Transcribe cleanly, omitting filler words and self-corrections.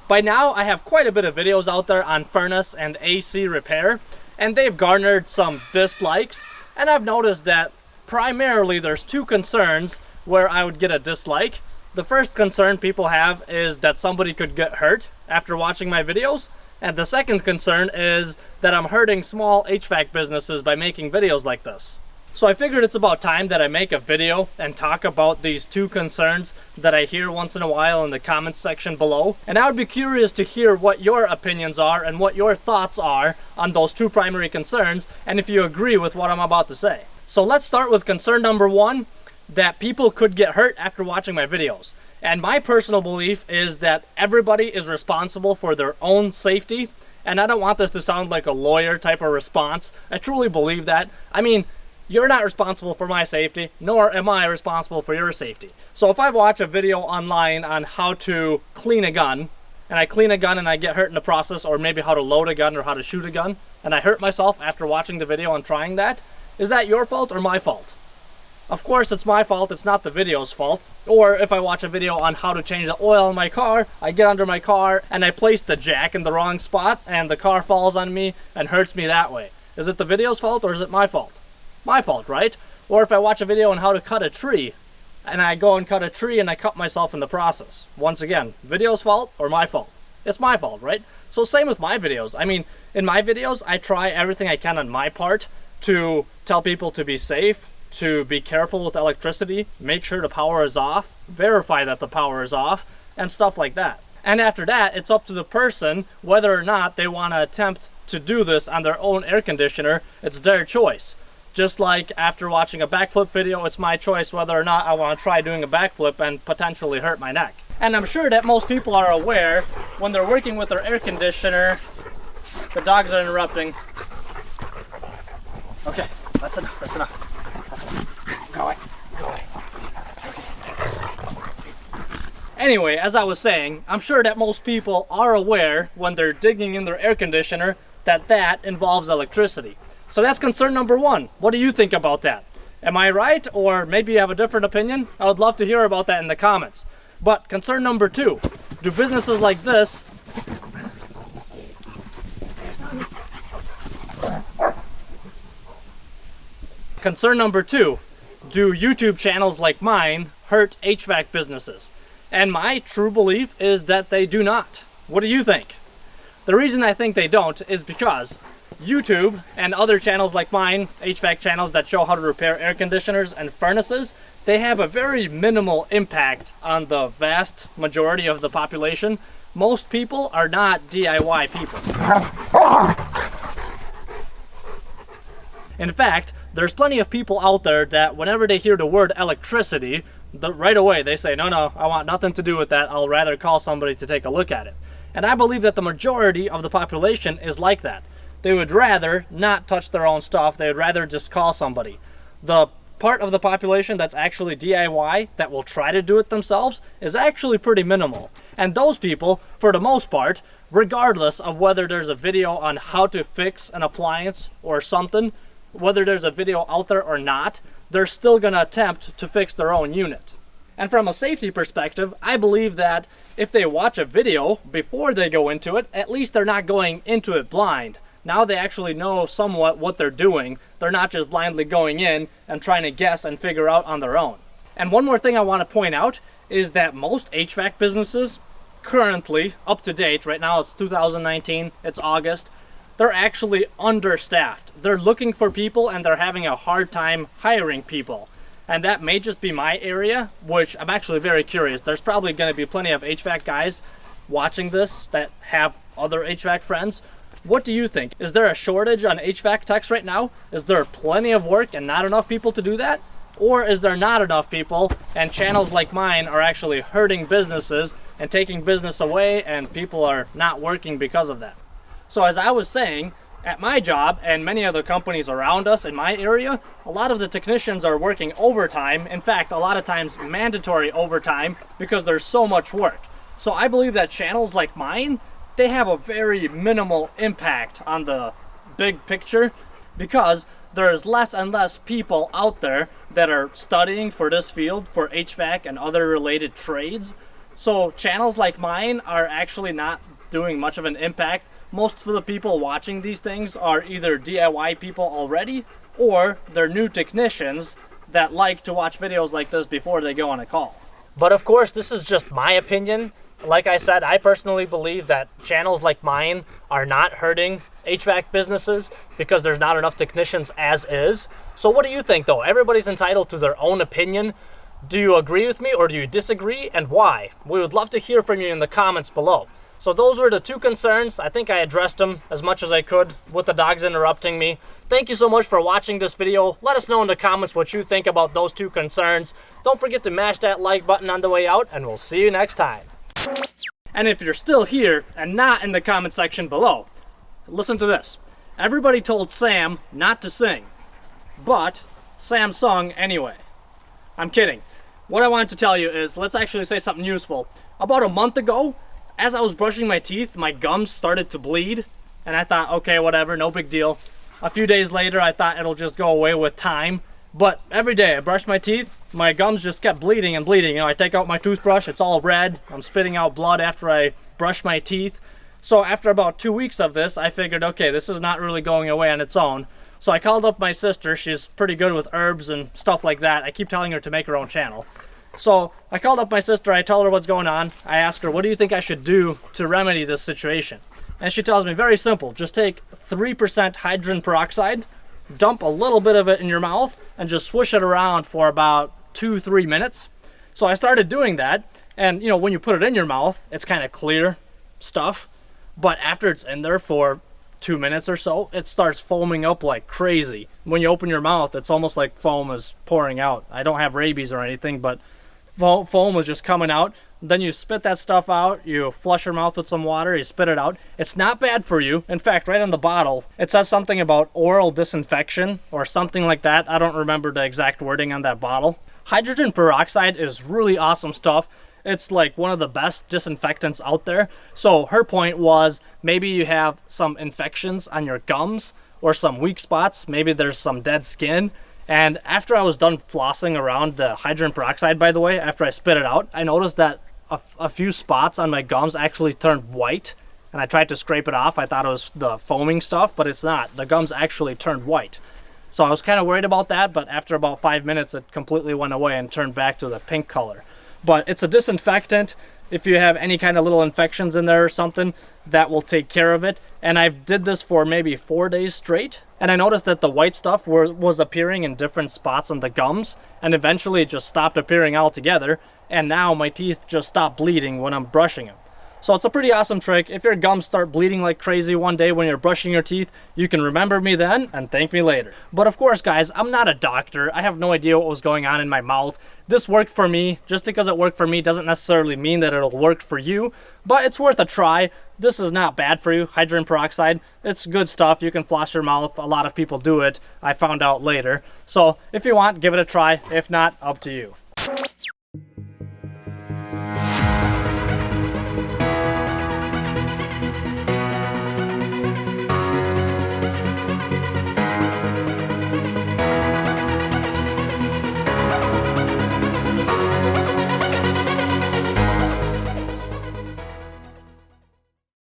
By now, I have quite a bit of videos out there on furnace and AC repair, and they've garnered some dislikes, and I've noticed that primarily there's two concerns where I would get a dislike. The first concern people have is that somebody could get hurt after watching my videos, and the second concern is that I'm hurting small HVAC businesses by making videos like this. So I figured it's about time that I make a video and talk about these two concerns that I hear once in a while in the comments section below. And I would be curious to hear what your opinions are and what your thoughts are on those two primary concerns, and if you agree with what I'm about to say. So let's start with concern number one, that people could get hurt after watching my videos. And my personal belief is that everybody is responsible for their own safety. And I don't want this to sound like a lawyer type of response. I truly believe that. I mean, you're not responsible for my safety, nor am I responsible for your safety. So if I watch a video online on how to clean a gun, and I clean a gun and I get hurt in the process, or maybe how to load a gun or how to shoot a gun, and I hurt myself after watching the video and trying that, is that your fault or my fault? Of course it's my fault, it's not the video's fault. Or if I watch a video on how to change the oil in my car, I get under my car and I place the jack in the wrong spot and the car falls on me and hurts me that way. Is it the video's fault or is it my fault? My fault, right? Or if I watch a video on how to cut a tree and I go and cut a tree and I cut myself in the process. Once again, video's fault or my fault? It's my fault, right? So same with my videos. I mean, in my videos, I try everything I can on my part to tell people to be safe, to be careful with electricity, make sure the power is off, verify that the power is off, and stuff like that. And after that, it's up to the person whether or not they want to attempt to do this on their own air conditioner. It's their choice. Just like after watching a backflip video, it's my choice whether or not I want to try doing a backflip and potentially hurt my neck. And I'm sure that most people are aware when they're working with their air conditioner. The dogs are interrupting. Okay, that's enough, that's enough. That's enough. Go away, go away. Anyway, as I was saying, I'm sure that most people are aware when they're digging in their air conditioner that that involves electricity. So that's concern number one. What do you think about that? Am I right? Or maybe you have a different opinion? I would love to hear about that in the comments. But concern number two, do businesses like this Concern number two, do YouTube channels like mine hurt HVAC businesses? And my true belief is that they do not. What do you think? The reason I think they don't is because YouTube and other channels like mine, HVAC channels that show how to repair air conditioners and furnaces, they have a very minimal impact on the vast majority of the population. Most people are not DIY people. In fact, there's plenty of people out there that whenever they hear the word electricity, right away they say, no, I want nothing to do with that. I'll rather call somebody to take a look at it. And I believe that the majority of the population is like that. They would rather not touch their own stuff. They would rather just call somebody. The part of the population that's actually DIY, that will try to do it themselves, is actually pretty minimal. And those people, for the most part, regardless of whether there's a video on how to fix an appliance or something, whether there's a video out there or not, they're still going to attempt to fix their own unit. And from a safety perspective, I believe that if they watch a video before they go into it, at least they're not going into it blind. Now they actually know somewhat what they're doing. They're not just blindly going in and trying to guess and figure out on their own. And one more thing I want to point out is that most HVAC businesses currently, up to date, right now it's 2019, it's August, they're actually understaffed. They're looking for people and they're having a hard time hiring people. And that may just be my area, which I'm actually very curious. There's probably going to be plenty of HVAC guys watching this that have other HVAC friends. What do you think? Is there a shortage on HVAC techs right now? Is there plenty of work and not enough people to do that? Or is there not enough people and channels like mine are actually hurting businesses and taking business away and people are not working because of that? So as I was saying, at my job and many other companies around us in my area, a lot of the technicians are working overtime. In fact, a lot of times mandatory overtime because there's so much work. So I believe that channels like mine, they have a very minimal impact on the big picture because there's less and less people out there that are studying for this field, for HVAC and other related trades. So channels like mine are actually not doing much of an impact. Most of the people watching these things are either DIY people already, or they're new technicians that like to watch videos like this before they go on a call. But of course, this is just my opinion. Like I said, I personally believe that channels like mine are not hurting HVAC businesses because there's not enough technicians as is. So what do you think though? Everybody's entitled to their own opinion. Do you agree with me or do you disagree, and why? We would love to hear from you in the comments below. So those were the two concerns. I think I addressed them as much as I could with the dogs interrupting me. Thank you so much for watching this video. Let us know in the comments what you think about those two concerns. Don't forget to mash that like button on the way out, and we'll see you next time. And if you're still here and not in the comment section below, listen to this. Everybody told Sam not to sing, but Sam sung anyway. I'm kidding. What I wanted to tell you is, let's actually say something useful. About a month ago, as I was brushing my teeth, my gums started to bleed, and I thought, okay, whatever, no big deal. A few days later, I thought it'll just go away with time. But every day I brushed my teeth, my gums just kept bleeding and bleeding. You know, I take out my toothbrush, it's all red. I'm spitting out blood after I brush my teeth. So after about 2 weeks of this, I figured, okay, this is not really going away on its own. So I called up my sister. She's pretty good with herbs and stuff like that. I keep telling her to make her own channel. So I called up my sister, I told her what's going on. I asked her, what do you think I should do to remedy this situation? And she tells me, very simple, just take 3% hydrogen peroxide, dump a little bit of it in your mouth, and just swish it around for about 2-3 minutes. So I started doing that, and you know, when you put it in your mouth, it's kind of clear stuff. But after it's in there for 2 minutes or so, it starts foaming up like crazy. When you open your mouth, it's almost like foam is pouring out. I don't have rabies or anything, but foam was just coming out. Then you spit that stuff out, you flush your mouth with some water, you spit it out. It's not bad for you. In fact, right on the bottle, it says something about oral disinfection or something like that. I don't remember the exact wording on that bottle. Hydrogen peroxide is really awesome stuff. It's like one of the best disinfectants out there. So her point was, maybe you have some infections on your gums or some weak spots. Maybe there's some dead skin. And after I was done flossing around the hydrogen peroxide, by the way, after I spit it out, I noticed that a few spots on my gums actually turned white. And I tried to scrape it off. I thought it was the foaming stuff, but it's not. The gums actually turned white. So I was kind of worried about that, but after about 5 minutes, it completely went away and turned back to the pink color. But it's a disinfectant. If you have any kind of little infections in there or something, that will take care of it. And I did this for maybe 4 days straight. And I noticed that the white stuff was appearing in different spots on the gums. And eventually it just stopped appearing altogether. And now my teeth just stop bleeding when I'm brushing them. So it's a pretty awesome trick. If your gums start bleeding like crazy one day when you're brushing your teeth, you can remember me then and thank me later. But of course, guys, I'm not a doctor. I have no idea what was going on in my mouth. This worked for me. Just because it worked for me doesn't necessarily mean that it'll work for you, but it's worth a try. This is not bad for you, hydrogen peroxide. It's good stuff. You can floss your mouth. A lot of people do it. I found out later. So if you want, give it a try. If not, up to you.